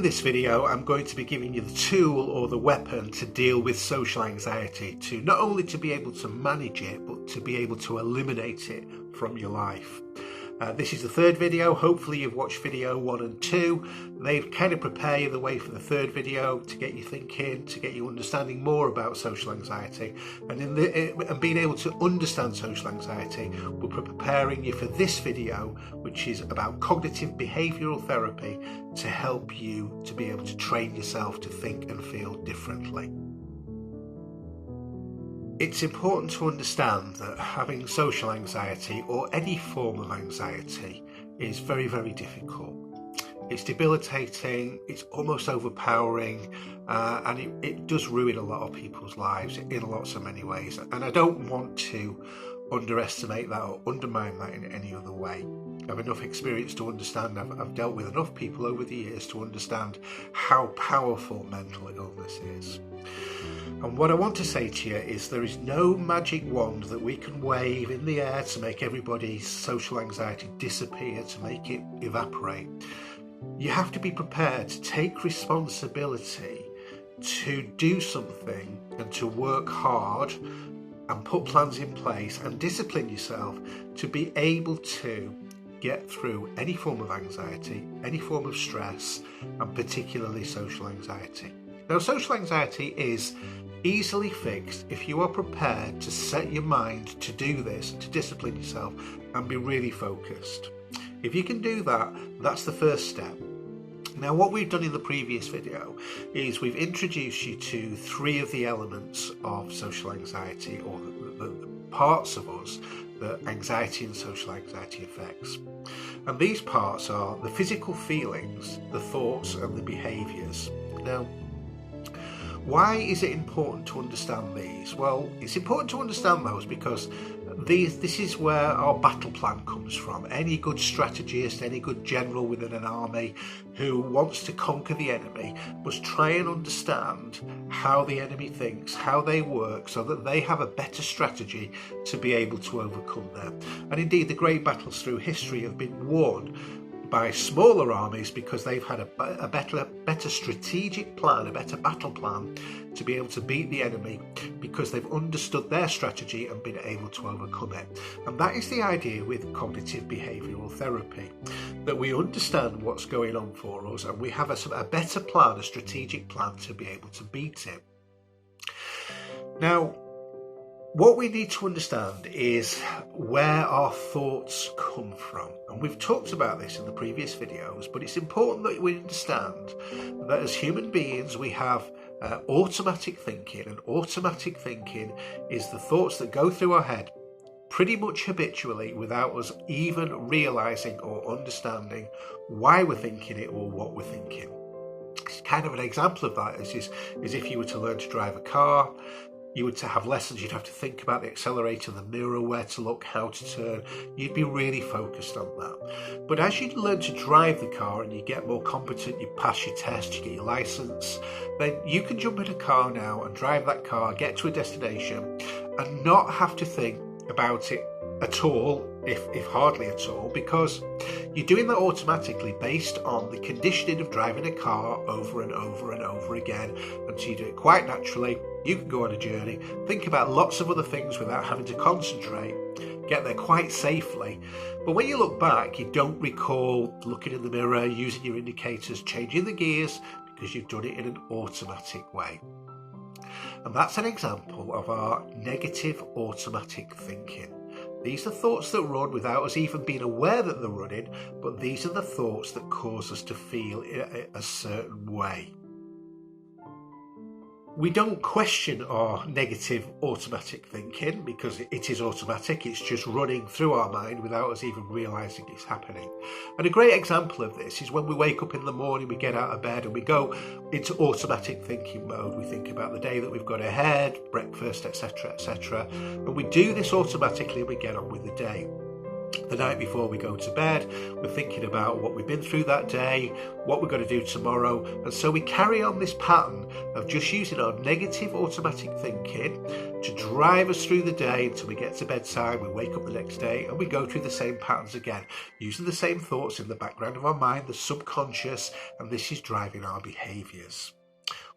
this video, I'm going to be giving you the tool or the weapon to deal with social anxiety, to not only to be able to manage it, but to be able to eliminate it from your life. This is the third video. Hopefully you've watched video 1 and 2. They kind of prepare you the way for the third video to get you thinking, to get you understanding more about social anxiety. And being able to understand social anxiety will be preparing you for this video, which is about cognitive behavioural therapy to help you to be able to train yourself to think and feel differently. It's important to understand that having social anxiety or any form of anxiety is very, very difficult. It's debilitating, it's almost overpowering, and it does ruin a lot of people's lives in lots of many ways. And I don't want to underestimate that or undermine that in any other way. I have enough experience to understand, I've dealt with enough people over the years to understand how powerful mental illness is. And what I want to say to you is there is no magic wand that we can wave in the air to make everybody's social anxiety disappear, to make it evaporate. You have to be prepared to take responsibility, to do something and to work hard and put plans in place and discipline yourself to be able to get through any form of anxiety, any form of stress, and particularly social anxiety. Now, social anxiety is easily fixed if you are prepared to set your mind to do this, to discipline yourself and be really focused. If you can do that, that's the first step. Now, what we've done in the previous video is we've introduced you to 3 of the elements of social anxiety, or the parts of us that anxiety and social anxiety affects. And these parts are the physical feelings, the thoughts and the behaviours. Now, why is it important to understand these? Well, it's important to understand those because this is where our battle plan comes from. Any good strategist, any good general within an army who wants to conquer the enemy must try and understand how the enemy thinks, how they work, so that they have a better strategy to be able to overcome them. And indeed, the great battles through history have been won by smaller armies because they've had a better strategic plan, a better battle plan to be able to beat the enemy, because they've understood their strategy and been able to overcome it. And that is the idea with cognitive behavioural therapy, that we understand what's going on for us and we have a better plan, a strategic plan to be able to beat it. Now, what we need to understand is where our thoughts come from. And we've talked about this in the previous videos, but it's important that we understand that as human beings we have automatic thinking, and automatic thinking is the thoughts that go through our head pretty much habitually without us even realising or understanding why we're thinking it or what we're thinking. Kind of an example of that is if you were to learn to drive a car. You were to have lessons, you'd have to think about the accelerator, the mirror, where to look, how to turn. You'd be really focused on that. But as you learn to drive the car and you get more competent, you pass your test, you get your license, then you can jump in a car now and drive that car, get to a destination and not have to think about it at all, if hardly at all, because you're doing that automatically based on the conditioning of driving a car over and over and over again. And so you do it quite naturally. You can go on a journey, think about lots of other things without having to concentrate, get there quite safely. But when you look back, you don't recall looking in the mirror, using your indicators, changing the gears, because you've done it in an automatic way. And that's an example of our negative automatic thinking. These are thoughts that run without us even being aware that they're running, but these are the thoughts that cause us to feel a certain way. We don't question our negative automatic thinking because it is automatic. It's just running through our mind without us even realising it's happening. And a great example of this is when we wake up in the morning, we get out of bed and we go into automatic thinking mode. We think about the day that we've got ahead, breakfast, etc., etc. And we do this automatically and we get on with the day. The night before we go to bed, we're thinking about what we've been through that day, what we're going to do tomorrow, and so we carry on this pattern of just using our negative automatic thinking to drive us through the day until we get to bedtime, we wake up the next day and we go through the same patterns again, using the same thoughts in the background of our mind, the subconscious, and this is driving our behaviours.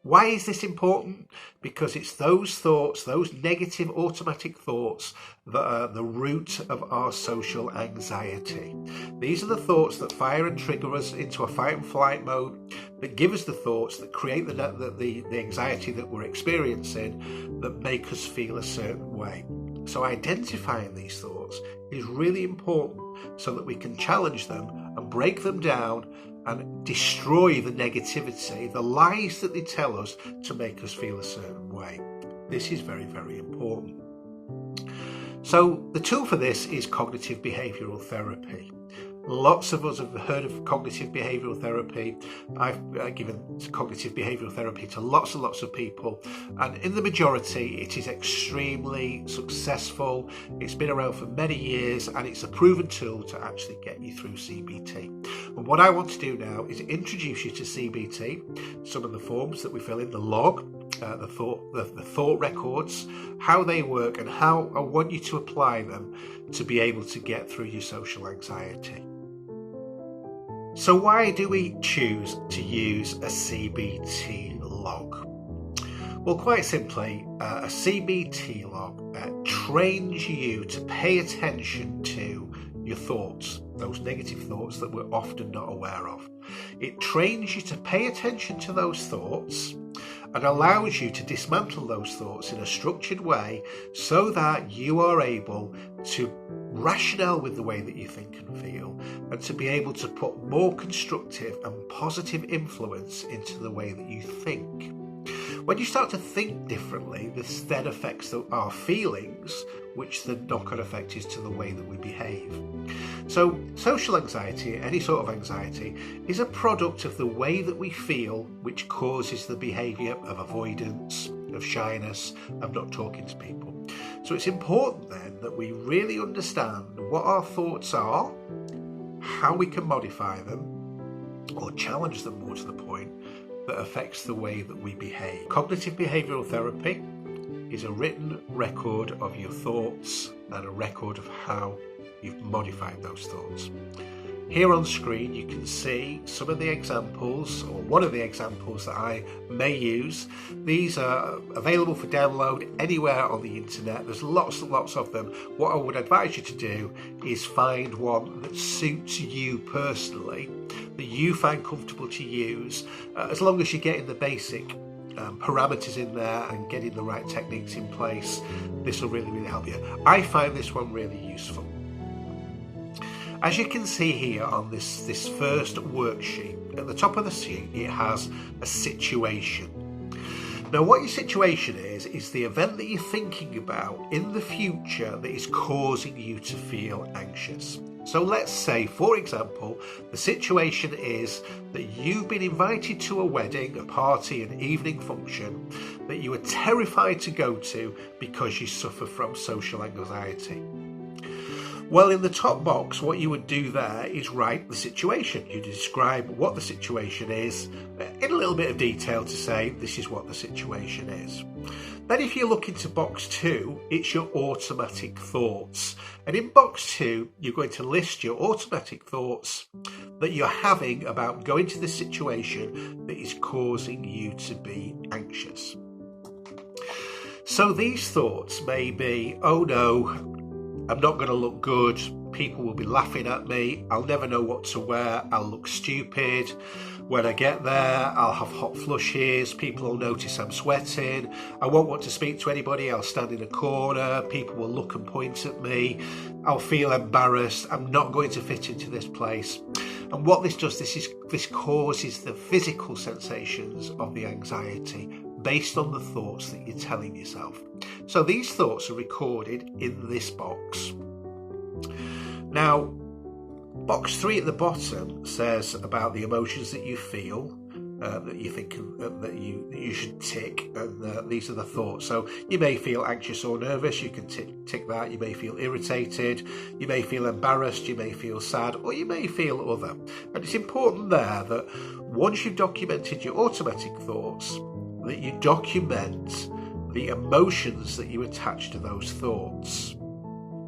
Why is this important? Because it's those thoughts, those negative automatic thoughts, that are the root of our social anxiety. These are the thoughts that fire and trigger us into a fight and flight mode, that give us the thoughts that create the anxiety that we're experiencing, that make us feel a certain way. So identifying these thoughts is really important so that we can challenge them and break them down and destroy the negativity, the lies that they tell us to make us feel a certain way. This is very, very important. So the tool for this is cognitive behavioural therapy. Lots of us have heard of cognitive behavioural therapy. I've given cognitive behavioural therapy to lots and lots of people, and in the majority it is extremely successful. It's been around for many years and it's a proven tool to actually get you through CBT. And what I want to do now is introduce you to CBT, some of the forms that we fill in, the log, the thought records, how they work, and how I want you to apply them to be able to get through your social anxiety. So why do we choose to use a CBT log? Well, quite simply, a CBT log trains you to pay attention to your thoughts, those negative thoughts that we're often not aware of. It trains you to pay attention to those thoughts and allows you to dismantle those thoughts in a structured way so that you are able to rationale with the way that you think and feel, and to be able to put more constructive and positive influence into the way that you think. When you start to think differently, this then affects our feelings, which the knock-on effect is to the way that we behave. So social anxiety, any sort of anxiety, is a product of the way that we feel, which causes the behaviour of avoidance, of shyness, of not talking to people. So it's important then that we really understand what our thoughts are, how we can modify them, or challenge them more to the point, that affects the way that we behave. Cognitive behavioural therapy is a written record of your thoughts and a record of how you've modified those thoughts. Here on screen you can see some of the examples, or one of the examples that I may use. These are available for download anywhere on the internet. There's lots and lots of them. What I would advise you to do is find one that suits you personally, that you find comfortable to use, as long as you're getting the basic parameters in there and getting the right techniques in place. This will really, really help you. I find this one really useful. As you can see here on this first worksheet, at the top of the sheet it has a situation. Now what your situation is the event that you're thinking about in the future that is causing you to feel anxious. So let's say, for example, the situation is that you've been invited to a wedding, a party, an evening function that you are terrified to go to because you suffer from social anxiety. Well, in the top box, what you would do there is write the situation. You describe what the situation is in a little bit of detail to say this is what the situation is. Then if you look into box 2, it's your automatic thoughts. And in box 2, you're going to list your automatic thoughts that you're having about going to the situation that is causing you to be anxious. So these thoughts may be, oh no, I'm not going to look good, people will be laughing at me, I'll never know what to wear, I'll look stupid, when I get there I'll have hot flushes, people will notice I'm sweating, I won't want to speak to anybody, I'll stand in a corner, people will look and point at me, I'll feel embarrassed, I'm not going to fit into this place. And what this does, this causes the physical sensations of the anxiety based on the thoughts that you're telling yourself. So these thoughts are recorded in this box. Now, box 3 at the bottom says about the emotions that you feel. that you think that you should tick, and these are the thoughts. So you may feel anxious or nervous, you can tick that. You may feel irritated, you may feel embarrassed, you may feel sad, or you may feel other. And it's important there that once you've documented your automatic thoughts, that you document the emotions that you attach to those thoughts.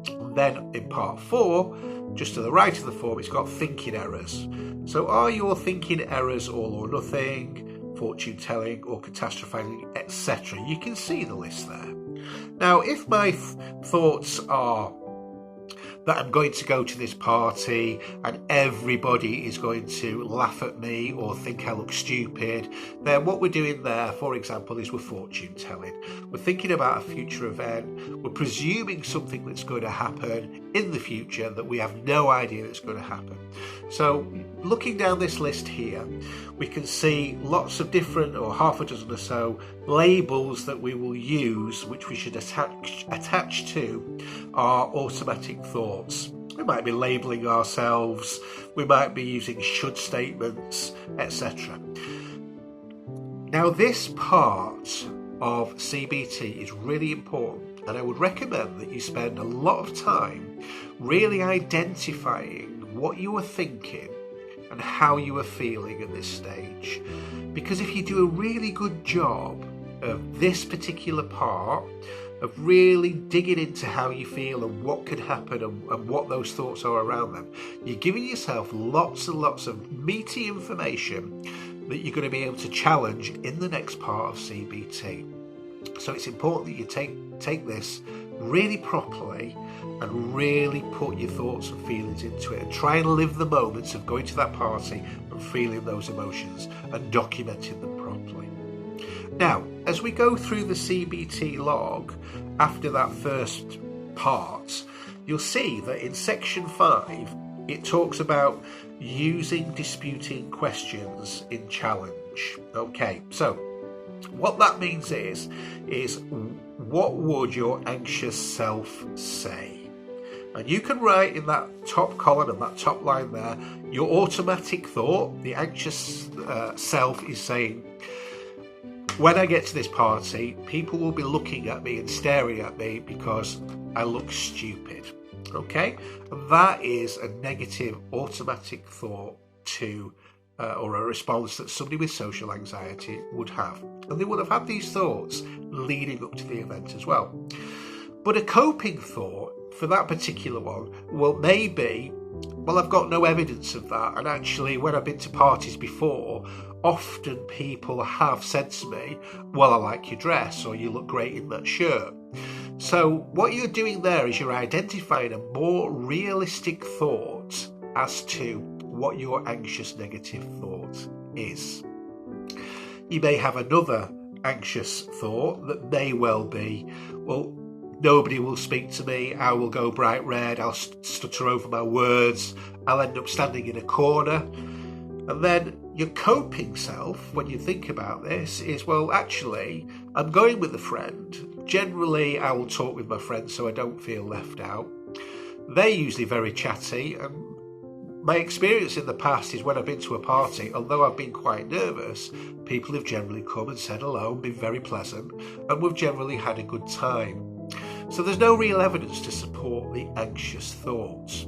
And then in part 4, just to the right of the form, it's got thinking errors. So are your thinking errors all or nothing, fortune telling or catastrophizing, etc.? You can see the list there. Now, if my thoughts are that I'm going to go to this party and everybody is going to laugh at me or think I look stupid, then what we're doing there, for example, is we're fortune telling. We're thinking about a future event, we're presuming something that's going to happen in the future that we have no idea that's going to happen. So looking down this list here, we can see lots of different, or half a dozen or so, labels that we will use, which we should attach to our automatic thoughts. We might be labelling ourselves, we might be using should statements, etc. Now, this part of CBT is really important, and I would recommend that you spend a lot of time really identifying what you are thinking and how you are feeling at this stage. Because if you do a really good job of this particular part, of really digging into how you feel and what could happen and what those thoughts are around them, you're giving yourself lots and lots of meaty information that you're going to be able to challenge in the next part of CBT. So it's important that you take this really properly and really put your thoughts and feelings into it, and try and live the moments of going to that party and feeling those emotions and documenting them properly. Now, as we go through the CBT log after that first part, you'll see that in section 5 it talks about using disputing questions in challenge. Okay, so what that means is what would your anxious self say? And you can write in that top column and that top line there, your automatic thought, the anxious self is saying, when I get to this party, people will be looking at me and staring at me because I look stupid. Okay? And that is a negative automatic thought to or a response that somebody with social anxiety would have. And they would have had these thoughts leading up to the event as well. But a coping thought for that particular one, well, maybe, well, I've got no evidence of that. And actually, when I've been to parties before, often people have said to me, well, I like your dress, or you look great in that shirt. So what you're doing there is you're identifying a more realistic thought as to what your anxious negative thought is. You may have another anxious thought that may well be, well, nobody will speak to me, I will go bright red, I'll stutter over my words, I'll end up standing in a corner. And then your coping self, when you think about this, is, well, actually, I'm going with a friend. Generally, I will talk with my friends so I don't feel left out. They're usually very chatty, and my experience in the past is when I've been to a party, although I've been quite nervous, people have generally come and said hello and been very pleasant, and we've generally had a good time. So there's no real evidence to support the anxious thoughts.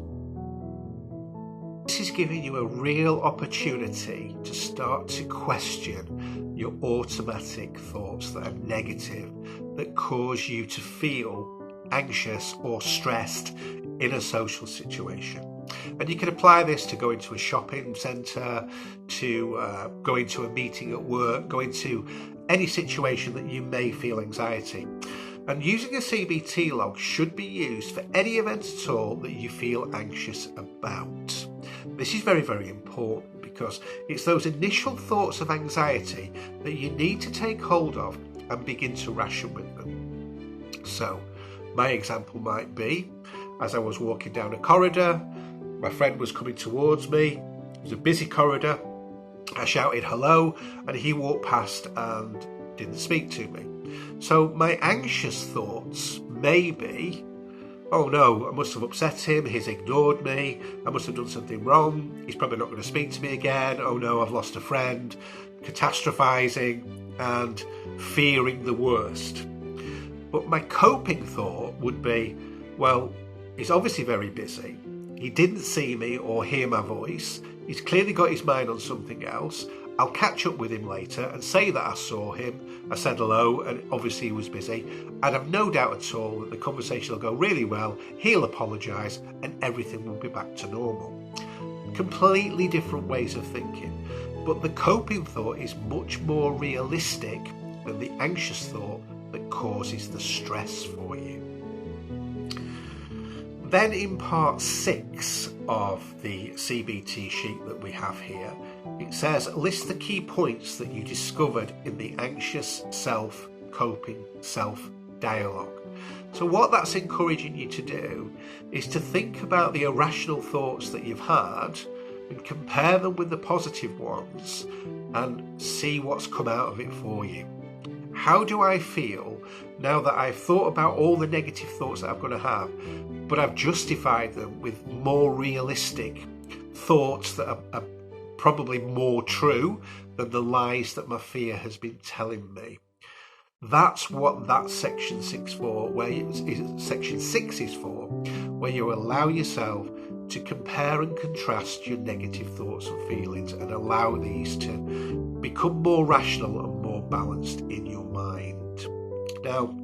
This is giving you a real opportunity to start to question your automatic thoughts that are negative, that cause you to feel anxious or stressed in a social situation. And you can apply this to going to a shopping centre, to going to a meeting at work, going to any situation that you may feel anxiety. And using a CBT log should be used for any event at all that you feel anxious about. This is very, very important because it's those initial thoughts of anxiety that you need to take hold of and begin to ration with them. So, my example might be, as I was walking down a corridor, my friend was coming towards me. It was a busy corridor. I shouted hello, and he walked past and didn't speak to me. So my anxious thoughts may be, oh no, I must have upset him, he's ignored me, I must have done something wrong, he's probably not going to speak to me again, oh no, I've lost a friend. catastrophizing and fearing the worst. But my coping thought would be, well, he's obviously very busy. He didn't see me or hear my voice. He's clearly got his mind on something else. I'll catch up with him later and say that I saw him. I said hello, and obviously he was busy. I'd have no doubt at all that the conversation will go really well. He'll apologise and everything will be back to normal. Completely different ways of thinking. But the coping thought is much more realistic than the anxious thought that causes the stress for you. Then in part 6 of the CBT sheet that we have here, it says, list the key points that you discovered in the anxious self-coping self-dialogue. So what that's encouraging you to do is to think about the irrational thoughts that you've had and compare them with the positive ones and see what's come out of it for you. How do I feel now that I've thought about all the negative thoughts that I'm going to have, but I've justified them with more realistic thoughts that are probably more true than the lies that my fear has been telling me? That's what that section 6 for, section 6 is for, where you allow yourself to compare and contrast your negative thoughts and feelings and allow these to become more rational and more balanced in your mind. Now,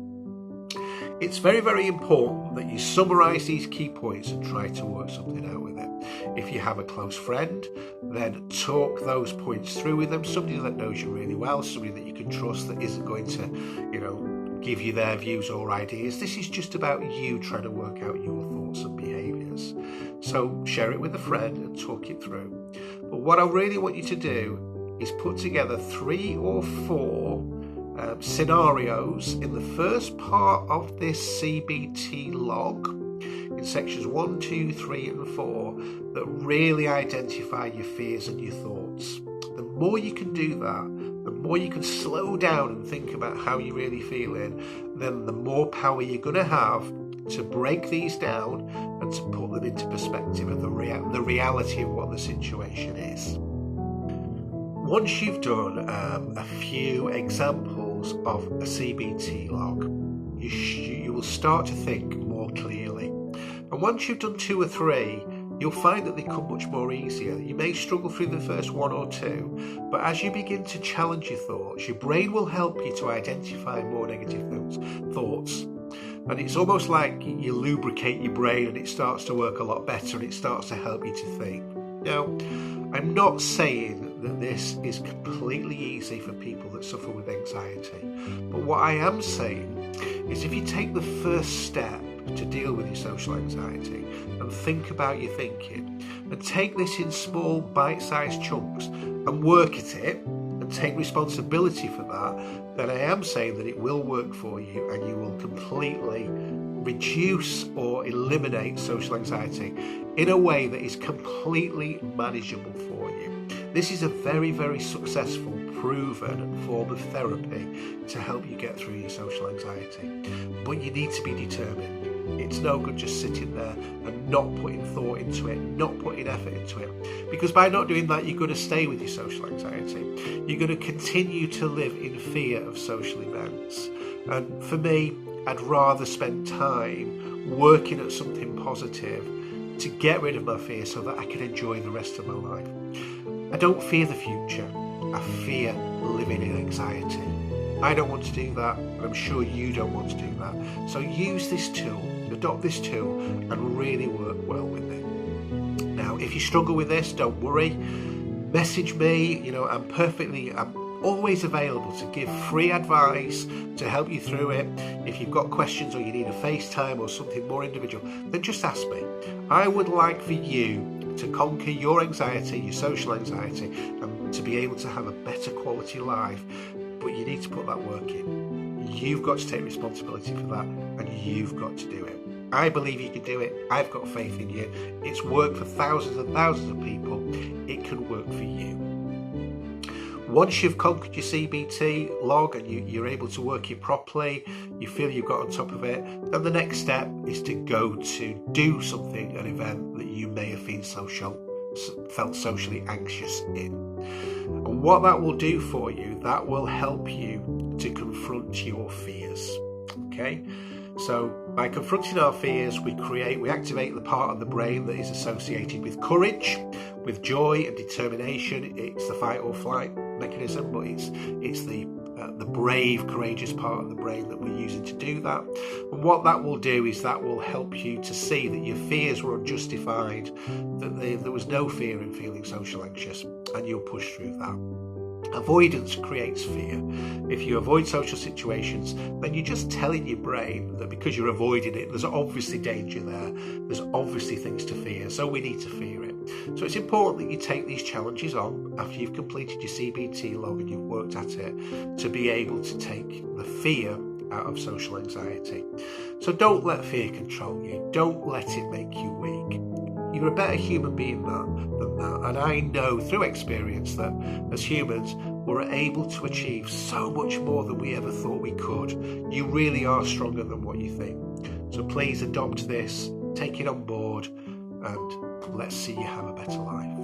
it's very, very important that you summarise these key points and try to work something out with it. If you have a close friend, then talk those points through with them, somebody that knows you really well, somebody that you can trust that isn't going to, give you their views or ideas. This is just about you trying to work out your thoughts and behaviours. So share it with a friend and talk it through. But what I really want you to do is put together 3 or 4 scenarios in the first part of this CBT log, in sections 1, 2, 3 and 4, that really identify your fears and your thoughts. The more you can do that, the more you can slow down and think about how you're really feeling, then the more power you're going to have to break these down and to put them into perspective of the reality of what the situation is. Once you've done a few examples of a CBT log, you will start to think more clearly. And once you've done 2 or 3, you'll find that they come much more easier. You may struggle through the first 1 or 2, but as you begin to challenge your thoughts, your brain will help you to identify more negative thoughts. And it's almost like you lubricate your brain and it starts to work a lot better and it starts to help you to think. Now, I'm not saying that this is completely easy for people that suffer with anxiety, but what I am saying is if you take the first step to deal with your social anxiety and think about your thinking and take this in small bite-sized chunks and work at it and take responsibility for that, then I am saying that it will work for you and you will completely reduce or eliminate social anxiety in a way that is completely manageable for you. This is a very, very successful, proven form of therapy to help you get through your social anxiety. But you need to be determined. It's no good just sitting there and not putting thought into it, not putting effort into it. Because by not doing that, you're going to stay with your social anxiety. You're going to continue to live in fear of social events. And for me, I'd rather spend time working at something positive to get rid of my fear so that I can enjoy the rest of my life. I don't fear the future. I fear living in anxiety. I don't want to do that, and I'm sure you don't want to do that. So use this tool, adopt this tool, and really work well with it. Now, if you struggle with this, don't worry. Message me. I'm always available to give free advice to help you through it. If you've got questions or you need a FaceTime or something more individual, then just ask me. I would like for you to conquer your anxiety, your social anxiety, and to be able to have a better quality life. But you need to put that work in. You've got to take responsibility for that, and you've got to do it. I believe you can do it. I've got faith in you. It's worked for thousands and thousands of people. It can work for you. Once you've conquered your CBT log and you're able to work it properly, you feel you've got on top of it, then the next step is to go to do something, an event that you may have felt socially anxious in. And what that will do for you, that will help you to confront your fears. Okay? So by confronting our fears, we activate the part of the brain that is associated with courage, with joy and determination. It's the fight or flight mechanism, but it's the brave, courageous part of the brain that we're using to do that. And what that will do is that will help you to see that your fears were unjustified, that there was no fear in feeling social anxious, and you'll push through that. Avoidance creates fear. If you avoid social situations, then you're just telling your brain that because you're avoiding it, there's obviously danger there. There's obviously things to fear, so we need to fear it. So it's important that you take these challenges on after you've completed your CBT log and you've worked at it, to be able to take the fear out of social anxiety. So don't let fear control you. Don't let it make you weak. You're a better human being than that. And I know through experience that as humans, we're able to achieve so much more than we ever thought we could. You really are stronger than what you think. So please adopt this, take it on board, and let's see you have a better life.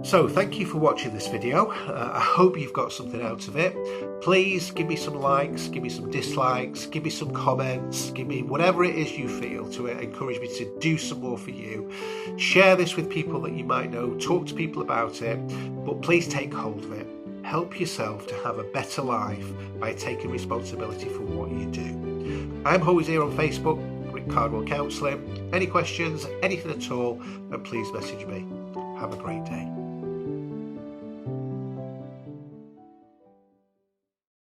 So thank you for watching this video. I hope you've got something out of it. Please give me some likes, give me some dislikes, give me some comments, give me whatever it is you feel to encourage me to do some more for you. Share this with people that you might know, talk to people about it, but please take hold of it. Help yourself to have a better life by taking responsibility for what you do. I'm always here on Facebook with Cardwell Counselling. Any questions, anything at all, then please message me. Have a great day.